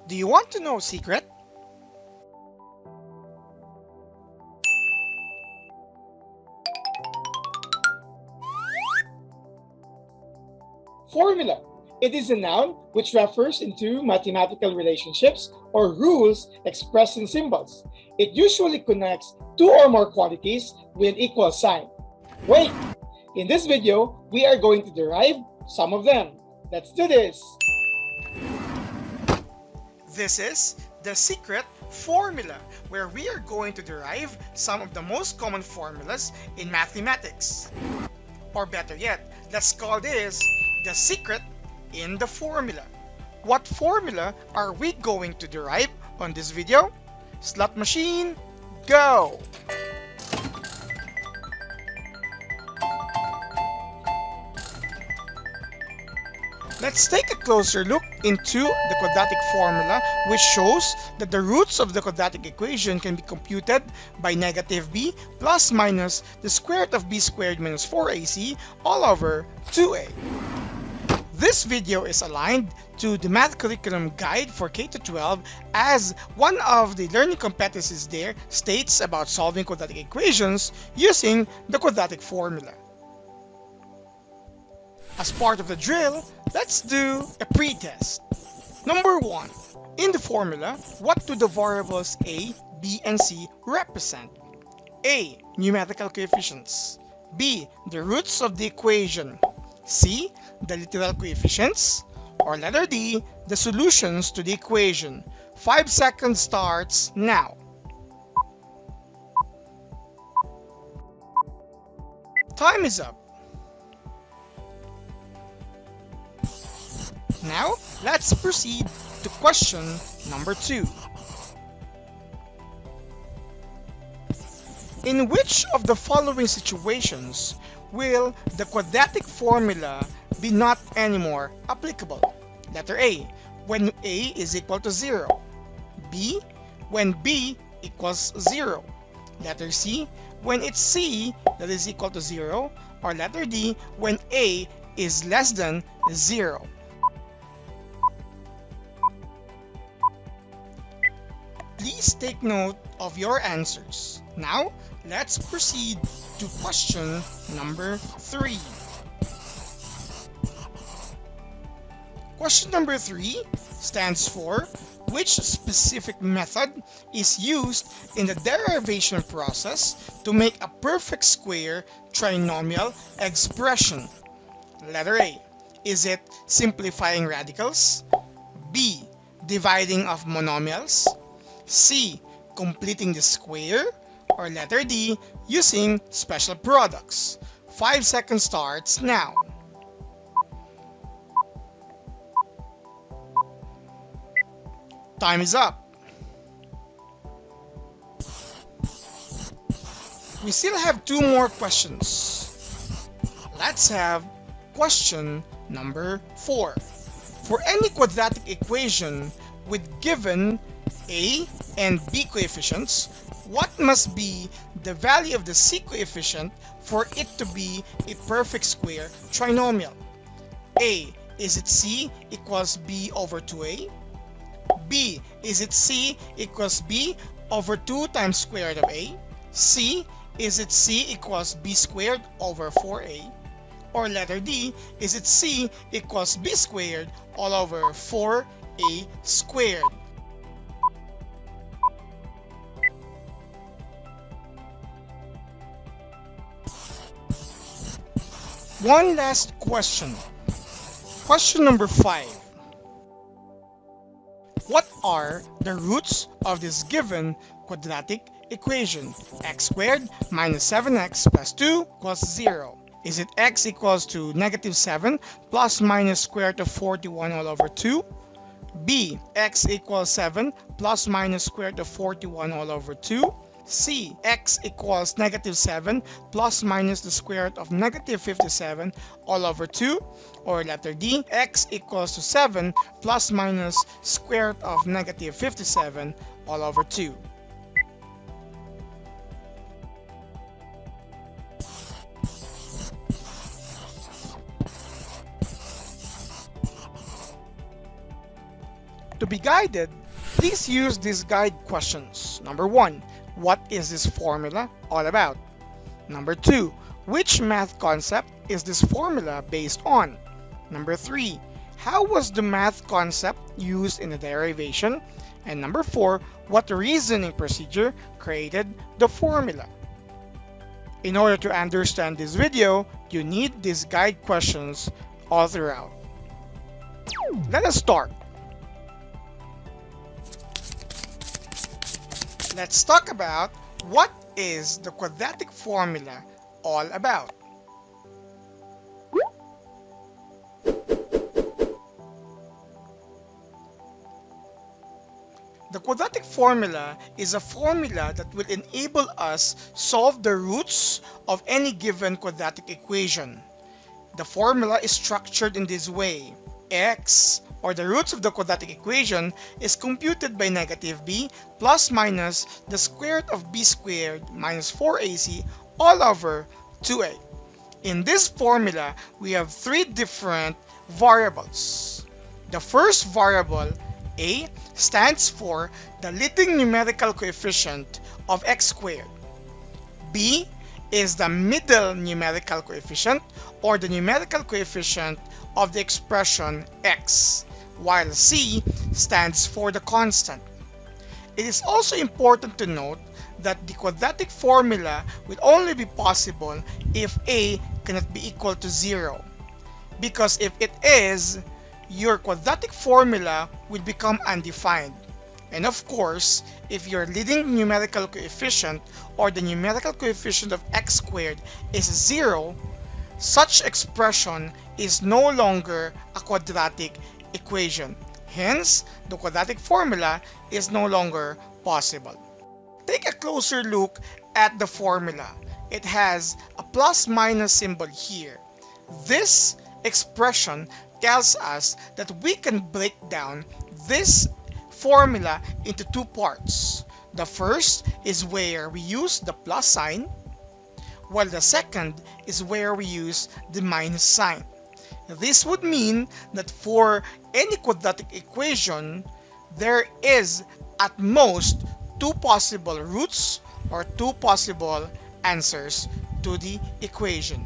Do you want to know a secret? Formula. It is a noun which refers into mathematical relationships or rules expressed in symbols. It usually connects two or more quantities with equal sign. Wait! In this video, we are going to derive some of them. Let's do this! This is the secret formula, where we are going to derive some of the most common formulas in mathematics. Or better yet, let's call this the secret in the formula. What formula are we going to derive on this video? Slot machine, go! Let's take a closer look into the quadratic formula, which shows that the roots of the quadratic equation can be computed by negative b plus minus the square root of b squared minus 4ac all over 2a. This video is aligned to the Math Curriculum Guide for K-12, as one of the learning competencies there states about solving quadratic equations using the quadratic formula. As part of the drill, let's do a pre-test. Number 1. In the formula, what do the variables a, b, and c represent? A. Numerical coefficients. B. The roots of the equation. C. The literal coefficients. Or letter D. The solutions to the equation. 5 seconds starts now. Time is up. Now, let's proceed to question number 2. In which of the following situations will the quadratic formula be not anymore applicable? Letter A, when a is equal to 0. B, when b equals 0. Letter C, when it's c that is equal to 0. Or letter D, when a is less than 0. Please take note of your answers. Now, let's proceed to question number 3. Question number 3 stands for which specific method is used in the derivation process to make a perfect square trinomial expression? Letter A. Is it simplifying radicals? B. Dividing of monomials? C. Completing the square? Or letter D. Using special products? 5 seconds starts now. Time is up. We still have 2 more questions. Let's have question number 4. For any quadratic equation with given a and b coefficients, what must be the value of the c coefficient for it to be a perfect square trinomial? A. Is it c equals b over 2a? B. Is it c equals b over 2 times square root of a? C. Is it c equals b squared over 4a? Or letter D. Is it c equals b squared all over 4a squared? One last question. Question number 5. What are the roots of this given quadratic equation? X squared minus 7x plus 2 equals 0. Is it x equals to negative 7 plus minus square root of 41 all over 2? B. X equals 7 plus minus square root of 41 all over 2? C. X equals negative 7 plus minus the square root of negative 57 all over 2? Or letter D. X equals to 7 plus minus square root of negative 57 all over 2? To be guided, please use these guide questions. Number 1, what is this formula all about? Number 2, which math concept is this formula based on? Number 3, how was the math concept used in the derivation? And number 4, what reasoning procedure created the formula? In order to understand this video, you need these guide questions all throughout. Let us start. Let's talk about what is the quadratic formula all about. The quadratic formula is a formula that will enable us solve the roots of any given quadratic equation. The formula is structured in this way. X, or the roots of the quadratic equation, is computed by negative b plus minus the square root of b squared minus 4ac all over 2a. In this formula, we have three different variables. The first variable, a, stands for the leading numerical coefficient of x squared. B is the middle numerical coefficient, or the numerical coefficient of the expression x, while C stands for the constant. It is also important to note that the quadratic formula will only be possible if a cannot be equal to 0, because if it is, your quadratic formula will become undefined. And of course, if your leading numerical coefficient, or the numerical coefficient of x squared, is 0, such expression is no longer a quadratic equation. Hence, the quadratic formula is no longer possible. Take a closer look at the formula. It has a plus-minus symbol here. This expression tells us that we can break down this formula into two parts. The first is where we use the plus sign, while the second is where we use the minus sign. This would mean that for any quadratic equation, there is at most two possible roots or two possible answers to the equation.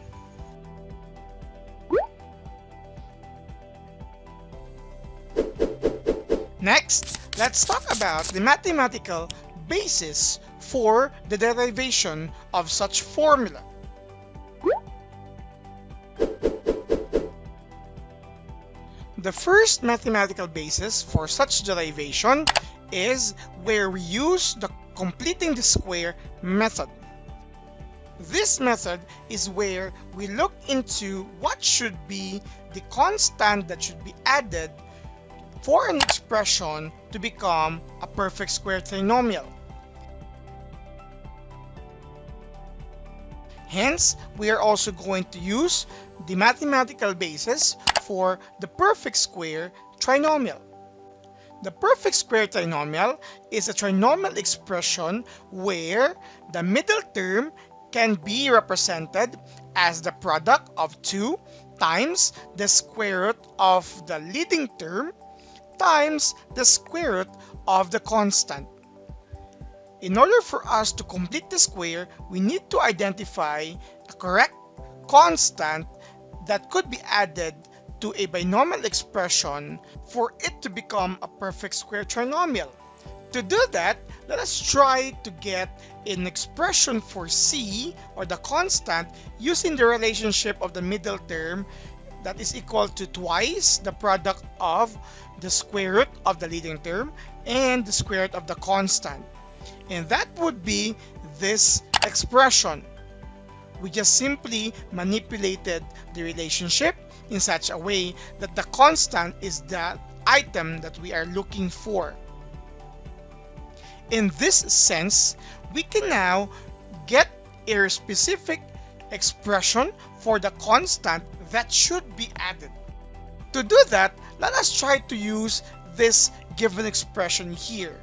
Next, let's talk about the mathematical basis for the derivation of such formula. The first mathematical basis for such derivation is where we use the completing the square method. This method is where we look into what should be the constant that should be added for an expression to become a perfect square trinomial. Hence, we are also going to use the mathematical basis for the perfect square trinomial. The perfect square trinomial is a trinomial expression where the middle term can be represented as the product of 2 times the square root of the leading term times the square root of the constant. In order for us to complete the square, we need to identify a correct constant that could be added to a binomial expression for it to become a perfect square trinomial. To do that, let us try to get an expression for c, or the constant, using the relationship of the middle term that is equal to twice the product of the square root of the leading term and the square root of the constant. And that would be this expression. We just simply manipulated the relationship in such a way that the constant is the item that we are looking for. In this sense, we can now get a specific expression for the constant that should be added. To do that, let us try to use this given expression here.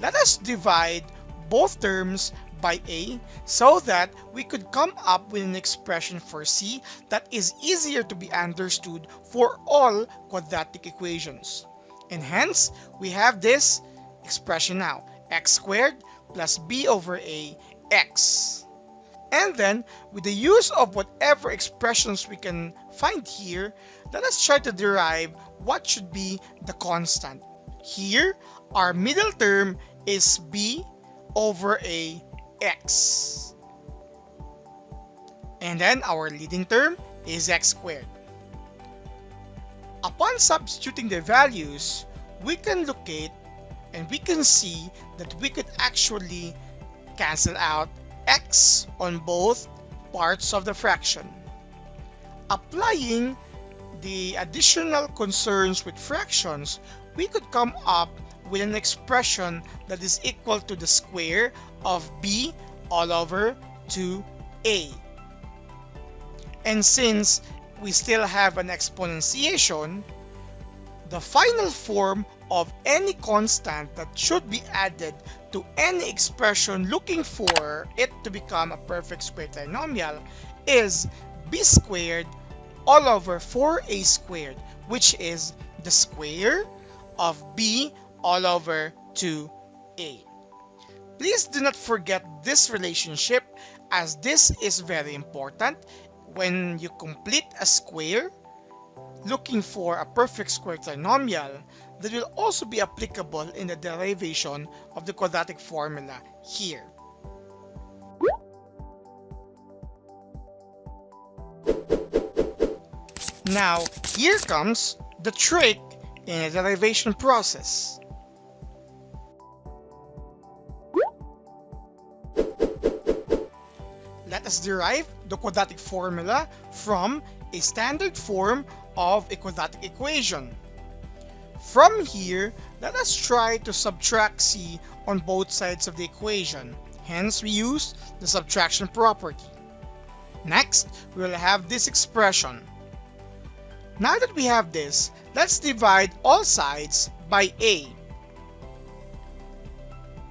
Let us divide both terms by a so that we could come up with an expression for c that is easier to be understood for all quadratic equations. And hence, we have this expression now, x squared plus b over a x. And then, with the use of whatever expressions we can find here, let us try to derive what should be the constant. Here, our middle term is b over a x. And then our leading term is x squared. Upon substituting the values, we can locate and we can see that we could actually cancel out x on both parts of the fraction. Applying the additional concerns with fractions, we could come up with an expression that is equal to the square of b all over 2a. And since we still have an exponentiation, the final form of any constant that should be added to any expression looking for it to become a perfect square trinomial is b squared all over 4a squared, which is the square of b all over 2a. Please do not forget this relationship, as this is very important when you complete a square looking for a perfect square trinomial that will also be applicable in the derivation of the quadratic formula here. Now, here comes the trick in the derivation process. Let us derive the quadratic formula from a standard form of a quadratic equation. From here, let us try to subtract c on both sides of the equation. Hence, we use the subtraction property. Next, we will have this expression. Now that we have this, let's divide all sides by a.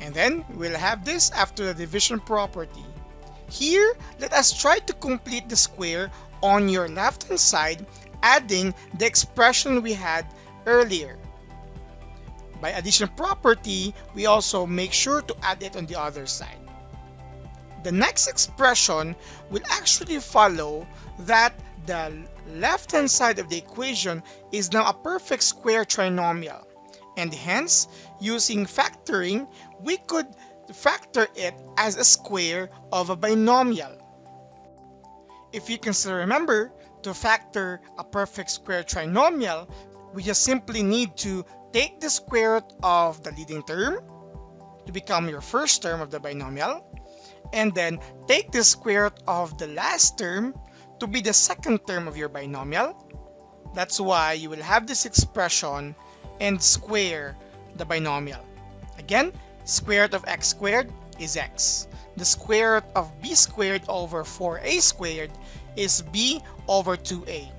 And then we'll have this after the division property. Here, let us try to complete the square on your left-hand side, adding the expression we had earlier. By addition property, we also make sure to add it on the other side. The next expression will actually follow that the left-hand side of the equation is now a perfect square trinomial, and hence, using factoring, we could factor it as a square of a binomial. If you can still remember, to factor a perfect square trinomial, we just simply need to take the square root of the leading term to become your first term of the binomial, and then take the square root of the last term to be the second term of your binomial. That's why you will have this expression and square the binomial. Again, square root of x squared is x. The square root of b squared over 4a squared is b over 2a.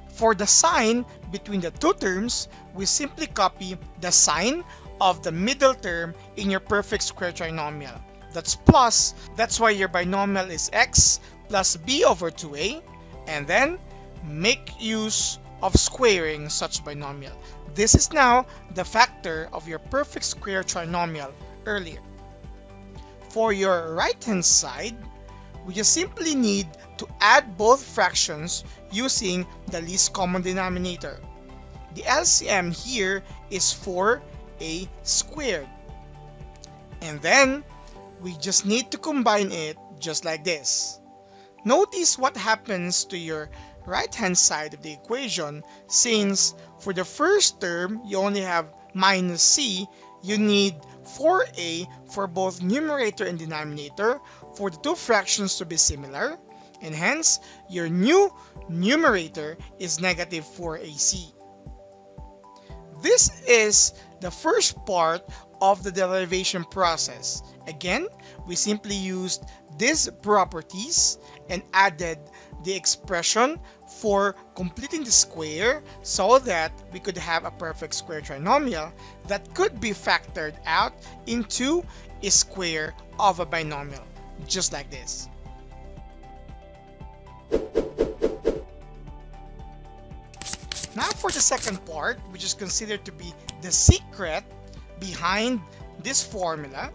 For the sign between the two terms, we simply copy the sign of the middle term in your perfect square trinomial. That's plus, that's why your binomial is x plus b over 2a, and then make use of squaring such binomial. This is now the factor of your perfect square trinomial earlier. For your right-hand side, we just simply need to add both fractions using the least common denominator. The LCM here is 4a squared. And then, we just need to combine it just like this. Notice what happens to your right-hand side of the equation, since for the first term, you only have minus c, you need 4a for both numerator and denominator for the two fractions to be similar, and hence your new numerator is negative 4ac. This is the first part of the derivation process. Again, we simply used these properties and added the expression for completing the square so that we could have a perfect square trinomial that could be factored out into a square of a binomial, just like this. Now for the second part, which is considered to be The secret behind this formula,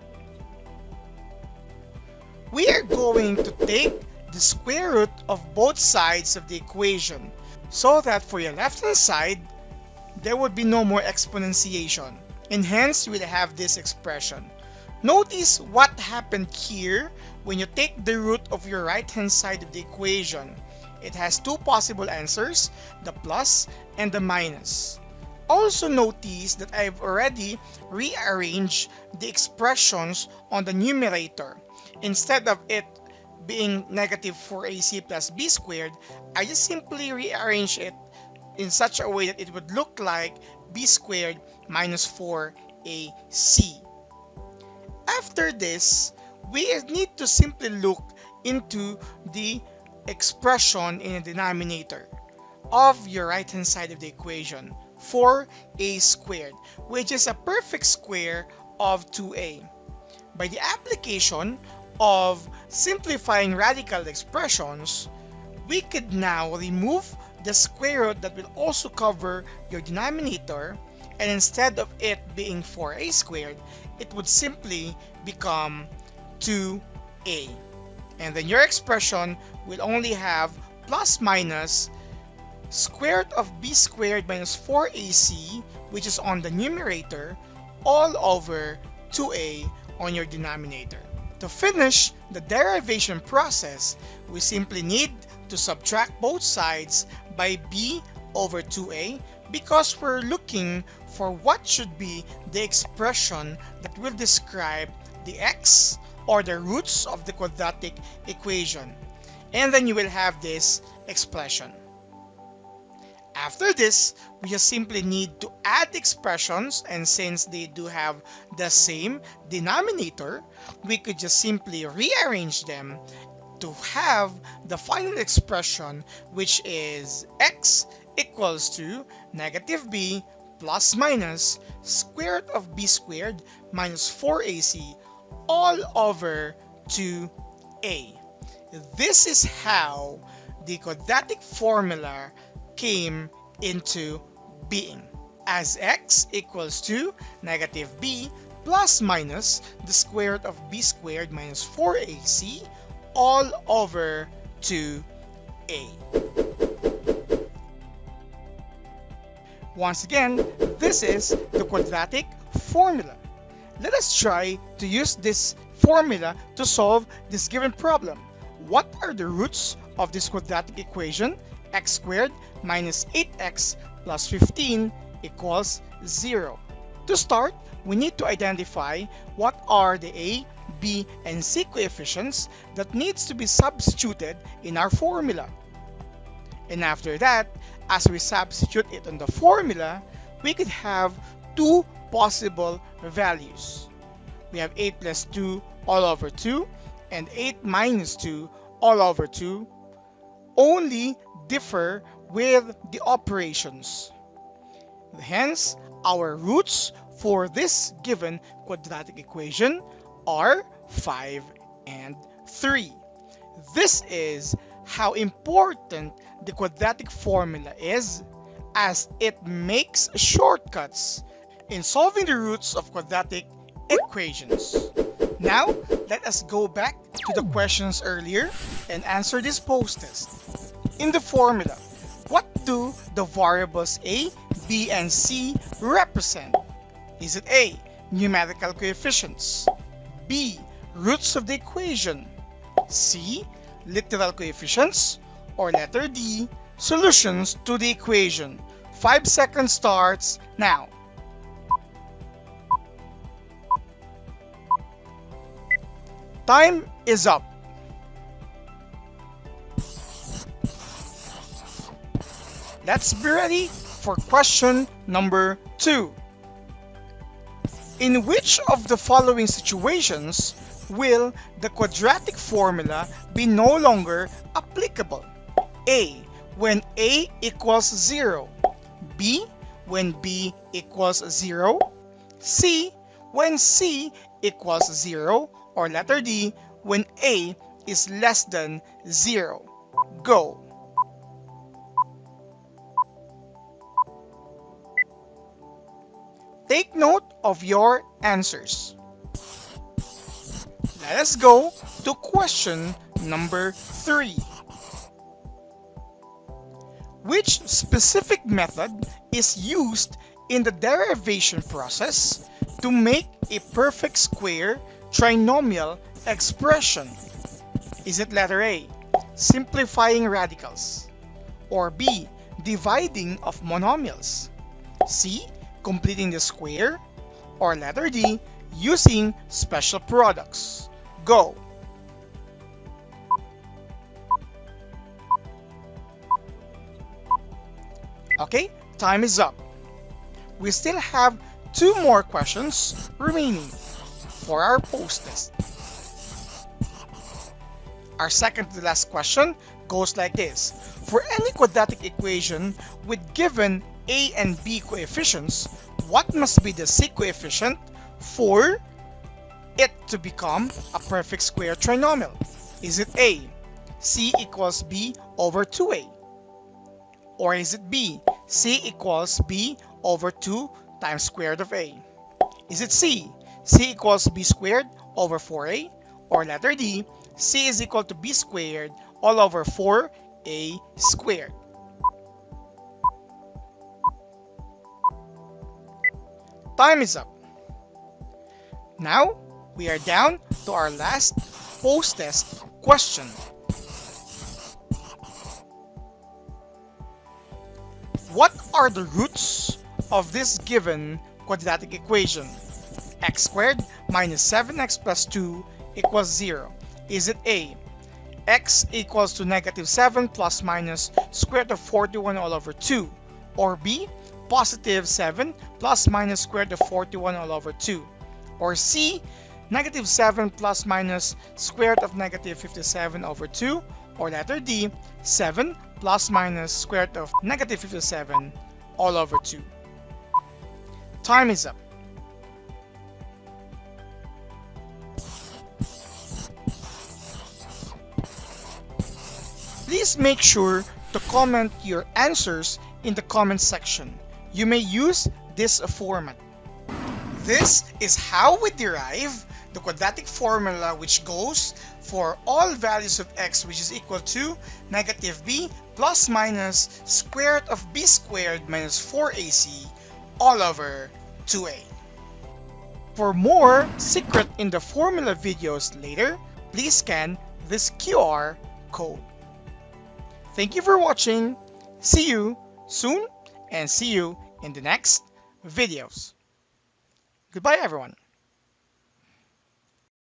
we are going to take the square root of both sides of the equation so that for your left-hand side, there would be no more exponentiation, and hence you will have this expression. Notice what happened here when you take the root of your right-hand side of the equation. It has two possible answers, the plus and the minus. Also notice that I've already rearranged the expressions on the numerator. Instead of it being negative 4ac plus b squared, I just simply rearrange it in such a way that it would look like b squared minus 4ac. After this, we need to simply look into the expression in the denominator of your right hand side of the equation, 4a squared, which is a perfect square of 2a. By the application of simplifying radical expressions, we could now remove the square root that will also cover your denominator, and instead of it being 4a squared, it would simply become 2a. And then your expression will only have plus minus square root of b squared minus 4ac, which is on the numerator, all over 2a on your denominator. To finish the derivation process, we simply need to subtract both sides by b over 2a because we're looking for what should be the expression that will describe the x or the roots of the quadratic equation. And then you will have this expression. After this, we just simply need to add expressions, and since they do have the same denominator, we could just simply rearrange them to have the final expression, which is x equals to negative b plus minus square root of b squared minus 4ac all over 2a. This is how the quadratic formula came into being, as x equals to negative b plus minus the square root of b squared minus 4ac all over 2a. Once again, this is the quadratic formula. Let us try to use this formula to solve this given problem. What are the roots of this quadratic equation? X squared minus 8x plus 15 equals 0. To start, we need to identify what are the a, b, and c coefficients that needs to be substituted in our formula. And after that, as we substitute it in the formula, we could have two possible values. We have 8 plus 2 all over 2 and 8 minus 2 all over 2, only differ with the operations. Hence, our roots for this given quadratic equation are 5 and 3. This is how important the quadratic formula is, as it makes shortcuts in solving the roots of quadratic equations. Now, let us go back to the questions earlier and answer this post-test. In the formula, what do the variables a, b, and c represent? Is it a, numerical coefficients, b, roots of the equation, c, literal coefficients, or letter D, solutions to the equation? 5 seconds starts now. Time is up. Let's be ready for question number 2. In which of the following situations will the quadratic formula be no longer applicable? A, when a equals 0. B, when b equals 0. C, when c equals 0. Or letter D, when a is less than 0. Go. Take note of your answers. Let us go to question number 3. Which specific method is used in the derivation process to make a perfect square trinomial expression? Is it letter A, simplifying radicals, or B, dividing of monomials, C, completing the square, or letter D, using special products? Go! Okay, time is up. We still have 2 more questions remaining for our post-test. Our second to last question goes like this. For any quadratic equation with given a and b coefficients, what must be the c coefficient for it to become a perfect square trinomial? Is it A, c equals b over 2a? Or is it B, c equals b over 2 times square root of a? Is it C, c equals b squared over 4a? Or letter D, c is equal to b squared all over 4a squared? Time is up. Now, we are down to our last post-test question. What are the roots of this given quadratic equation? X squared minus 7x plus 2 equals 0. Is it A, x equals to negative 7 plus minus square root of 41 all over 2? Or B, positive 7 plus minus square root of 41 all over 2? Or C, negative 7 plus minus square root of negative 57 over 2? Or letter D, 7 plus minus square root of negative 57 all over 2? Time is up. Please make sure to comment your answers in the comment section. You may use this format. This is how we derive the quadratic formula, which goes for all values of x which is equal to negative b plus minus square root of b squared minus 4ac all over 2a. For more secret in the formula videos later, please scan this QR code. Thank you for watching. See you soon and see you in the next videos. Goodbye, everyone.